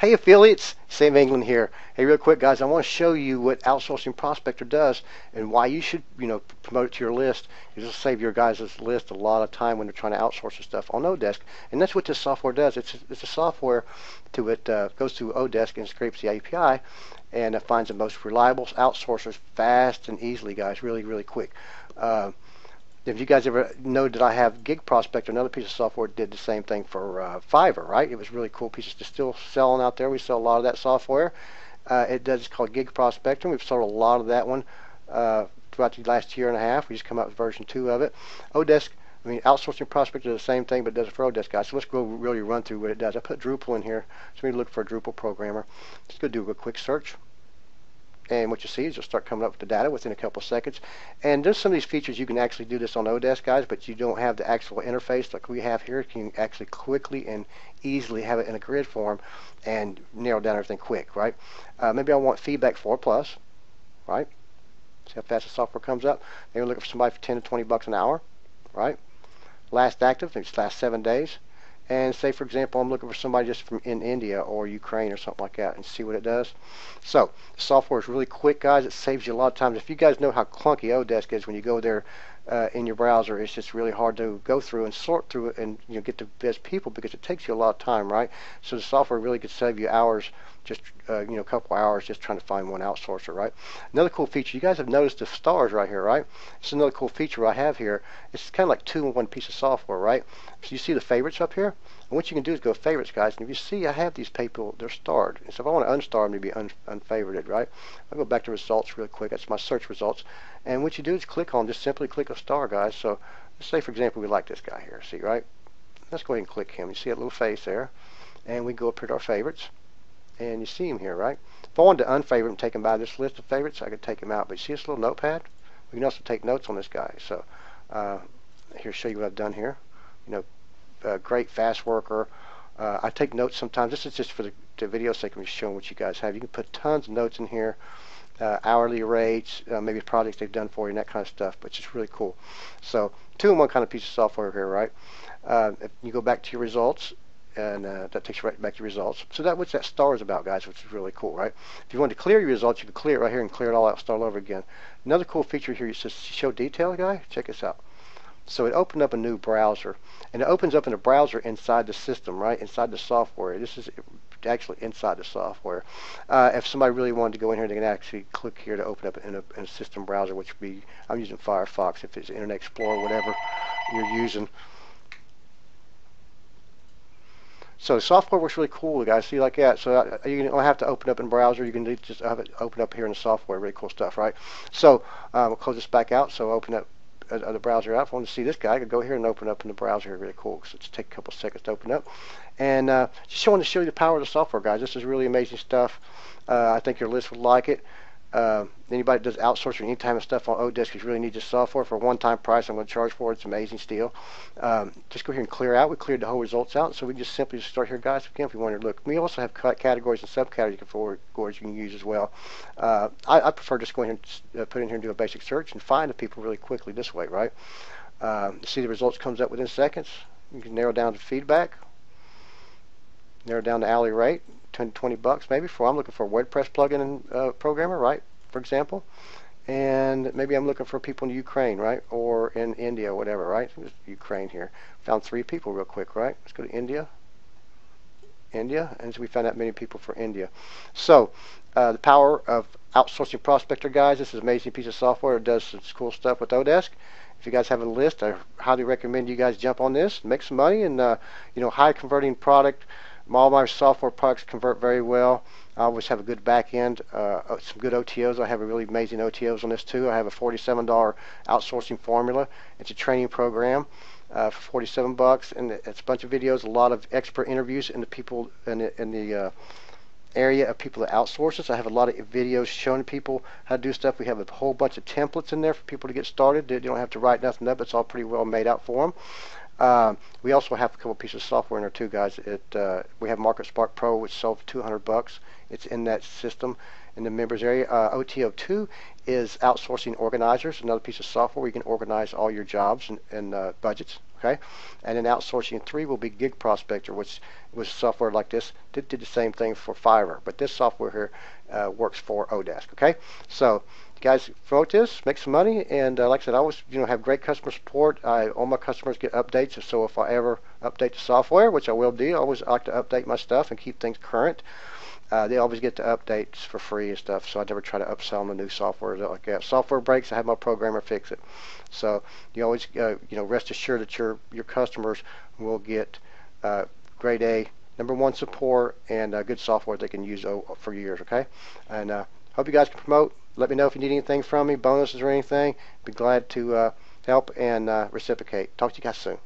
Hey affiliates, Sam England here. Hey, real quick guys, I want to show you what Outsourcing Prospector does and why you should, promote it to your list. It'll save your guys' list a lot of time when they're trying to outsource the stuff on Odesk. And that's what this software does. It's a software to it goes through Odesk and scrapes the API and finds the most reliable outsourcers fast and easily, guys. Really, really quick. If you guys ever know that I have Gig Prospector, another piece of software that did the same thing for Fiverr, right? It was really cool pieces to still selling out there. We sell a lot of that software. It's called Gig Prospector. We've sold a lot of that one throughout the last year and a half. We just come out with version 2 of it. Odesk, Outsourcing Prospector does the same thing, but does it for Odesk, guys. So let's go really run through what it does. I put Drupal in here, so we look for a Drupal programmer. Just go do a quick search. And what you see is you'll start coming up with the data within a couple of seconds. And there's some of these features you can actually do this on Odesk, guys, but you don't have the actual interface like we have here. You can actually quickly and easily have it in a grid form and narrow down everything quick, right? Maybe I want feedback 4+, right? See how fast the software comes up. Maybe we're looking for somebody for 10 to 20 bucks an hour, right? Last active, maybe it's last 7 days. And say, for example, I'm looking for somebody just from in India or Ukraine or something like that, and see what it does. So the software is really quick, guys. It saves you a lot of time. If you guys know how clunky Odesk is when you go there in your browser, it's just really hard to go through and sort through it and get the best people, because it takes you a lot of time, right? So the software really could save you hours, just a couple hours just trying to find one outsourcer, right? Another cool feature, you guys have noticed the stars right here, right? It's another cool feature I have here. It's kind of like 2 in 1 piece of software, right? So you see the favorites up here, and what you can do is go favorites, guys. And if you see, I have these people, they're starred. And so if I want to unstar them to be unfavorited, right? I'll go back to results real quick. That's my search results. And what you do is just simply click a star, guys. So let's say, for example, we like this guy here. See, right? Let's go ahead and click him. You see that little face there? And we go up here to our favorites. And you see him here, right? If I wanted to unfavorite him, take him by this list of favorites, I could take him out. But you see this little notepad? We can also take notes on this guy. So here, show you what I've done here. Great fast worker. I take notes sometimes. This is just for the video sake. I'm just showing what you guys have. You can put tons of notes in here. Hourly rates, maybe projects they've done for you, and that kind of stuff, but it's just really cool. So 2 in 1 kind of piece of software here, right? If you go back to your results, and that takes you right back to your results. So that's what that star is about, guys, which is really cool, right? If you want to clear your results, you can clear it right here and clear it all out, start all over again. Another cool feature here, it says show detail, guy. Check this out. So it opened up a new browser, and it opens up in a browser inside the system, right? Inside the software. This is actually inside the software. If somebody really wanted to go in here, they can actually click here to open up in a system browser, which would be, I'm using Firefox. If it's Internet Explorer, whatever you're using. So the software works really cool, guys. See, like that. So you don't have to open up in browser. You can just have it open up here in the software. Really cool stuff, right? So we'll close this back out. So open up the browser out. If I want to see this guy, I could go here and open up in the browser here. Really cool. So it's take a couple seconds to open up. And just wanted to show you the power of the software, guys. This is really amazing stuff. I think your list would like it. Anybody that does outsourcing any time of stuff on Odesk, you really need this software for a one-time price. I'm going to charge for it. It's an amazing steal. Just go here and clear out. We cleared the whole results out, so we just simply start here, guys. Again, if you want to look, we also have categories and subcategories you can use as well. I prefer just going here and put in here and do a basic search and find the people really quickly this way, right? See the results comes up within seconds. You can narrow down to feedback, narrow down the hourly rate. 10 to 20 bucks maybe for I'm looking for a WordPress plugin programmer, right, for example, and maybe I'm looking for people in Ukraine, right, or in India, whatever, right? There's Ukraine here. Found 3 people real quick, right? Let's go to India, and so we found that many people for India. So the power of Outsourcing Prospector, guys. This is an amazing piece of software. It does some cool stuff with Odesk. If you guys have a list, I highly recommend you guys jump on this, make some money, and high converting product. All my software products convert very well. I always have a good back end, some good OTOs. I have a really amazing OTOs on this too. I have a $47 outsourcing formula. It's a training program for 47 bucks, and it's a bunch of videos, a lot of expert interviews in the people in the area of people that outsource us. I have a lot of videos showing people how to do stuff. We have a whole bunch of templates in there for people to get started. They don't have to write nothing up. It's all pretty well made out for them. We also have a couple pieces of software in there too, guys. We have MarketSpark Pro, which sold for 200 bucks. It's in that system in the members area. OTO2 is Outsourcing Organizers, another piece of software where you can organize all your jobs and budgets, okay? And then Outsourcing 3 will be Gig Prospector, which was software like this. Did the same thing for Fiverr, but this software here works for Odesk, okay? So guys, promote this, make some money, and like I said, I always have great customer support. All my customers get updates, so if I ever update the software, which I will do, I always like to update my stuff and keep things current. They always get the updates for free and stuff, so I never try to upsell them the new software like that. Software breaks, I have my programmer fix it. So you always rest assured that your customers will get grade A, #1 support, and good software they can use for years, okay? And hope you guys can promote. Let me know if you need anything from me, bonuses or anything. Be glad to help and reciprocate. Talk to you guys soon.